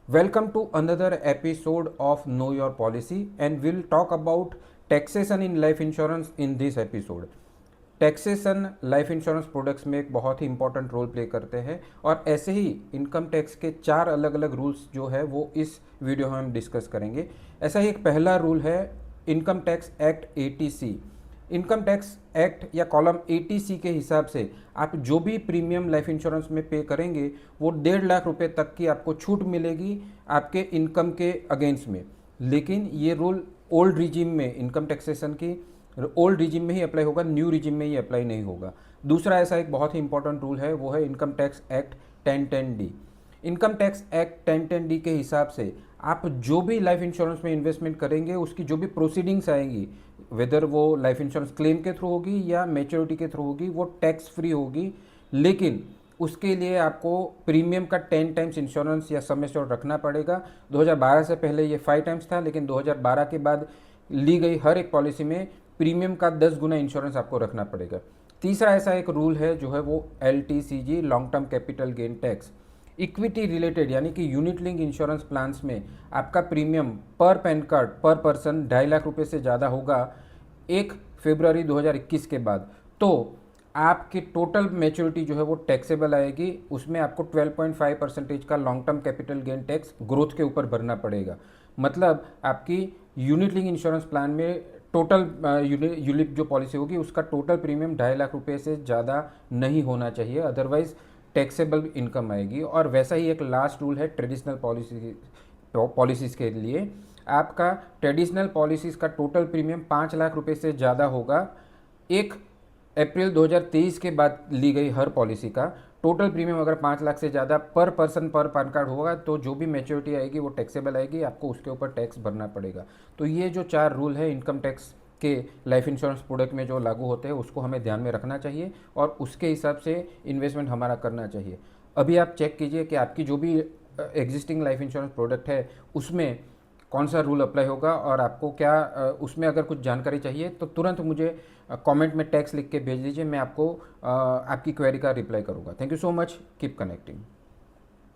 Welcome to another episode of Know Your Policy, and we'll talk about taxation in life insurance in this episode. Taxation life insurance products में एक बहुत ही important role play करते हैं और ऐसे ही income tax के 4 अलग अलग रूल्स जो है वो इस वीडियो में हम डिस्कस करेंगे। ऐसा ही एक पहला रूल है income tax act 80C। Income tax act या कॉलम 80C के हिसाब से आप जो भी प्रीमियम लाइफ इंश्योरेंस में पे करेंगे वो 1.5 लाख रुपए तक की आपको छूट मिलेगी आपके इनकम के अगेंस्ट में। लेकिन ये रूल ओल्ड रिजीम में इनकम टैक्सेशन की ओल्ड रिजिम में ही अप्लाई होगा, न्यू रिजिम में ही अप्लाई नहीं होगा। दूसरा ऐसा एक बहुत ही इंपॉर्टेंट रूल है, वो है income tax act 1010D। Income tax act 1010D के हिसाब से आप जो भी लाइफ इंश्योरेंस में इन्वेस्टमेंट करेंगे उसकी जो भी प्रोसीडिंग्स आएंगी, वेदर वो लाइफ इंश्योरेंस क्लेम के थ्रू होगी या मैच्योरिटी के थ्रू होगी, वो टैक्स फ्री होगी। लेकिन उसके लिए आपको प्रीमियम का 10 टाइम्स इंश्योरेंस या सम एश्योर्ड रखना पड़ेगा। 2012 से पहले ये 5 टाइम्स था, लेकिन 2012 के बाद ली गई हर एक पॉलिसी में प्रीमियम का 10 गुना इंश्योरेंस आपको रखना पड़ेगा। तीसरा ऐसा एक रूल है जो है वो LTCG, long term capital gain tax. Equity related यानी कि यूनिट लिंक इंश्योरेंस प्लान्स में आपका प्रीमियम पर पैन कार्ड पर पर्सन 2.5 लाख रुपए से ज़्यादा होगा 1 फरवरी 2021 के बाद, तो आपकी टोटल मैच्योरिटी जो है वो टैक्सेबल आएगी। उसमें आपको 12.5% का long term capital gain tax growth के ऊपर भरना पड़ेगा। मतलब आपकी यूनिट लिंक इंश्योरेंस प्लान में टोटल यूलिप जो पॉलिसी होगी उसका टोटल प्रीमियम 2.5 लाख रुपए से ज़्यादा नहीं होना चाहिए, अदरवाइज टैक्सेबल इनकम आएगी। और वैसा ही एक लास्ट रूल है ट्रेडिशनल पॉलिसीज़ के लिए। आपका ट्रेडिशनल पॉलिसीज़ का टोटल प्रीमियम 5 लाख रुपए से ज़्यादा होगा 1 अप्रैल 2023 के बाद ली गई हर पॉलिसी का टोटल प्रीमियम अगर 5 लाख से ज़्यादा पर पर्सन पर पैन कार्ड होगा तो जो भी मैच्योरिटी आएगी वो टैक्सेबल आएगी, आपको उसके ऊपर टैक्स भरना पड़ेगा। तो ये जो 4 रूल है इनकम टैक्स के लाइफ इंश्योरेंस प्रोडक्ट में जो लागू होते हैं उसको हमें ध्यान में रखना चाहिए और उसके हिसाब से इन्वेस्टमेंट हमारा करना चाहिए। अभी आप चेक कीजिए कि आपकी जो भी एग्जिस्टिंग लाइफ इंश्योरेंस प्रोडक्ट है उसमें कौन सा रूल अप्लाई होगा और आपको क्या उसमें अगर कुछ जानकारी चाहिए तो तुरंत मुझे कमेंट में टैक्स लिख के भेज दीजिए, मैं आपको आपकी क्वेरी का रिप्लाई करूँगा। Thank you so much, keep connecting.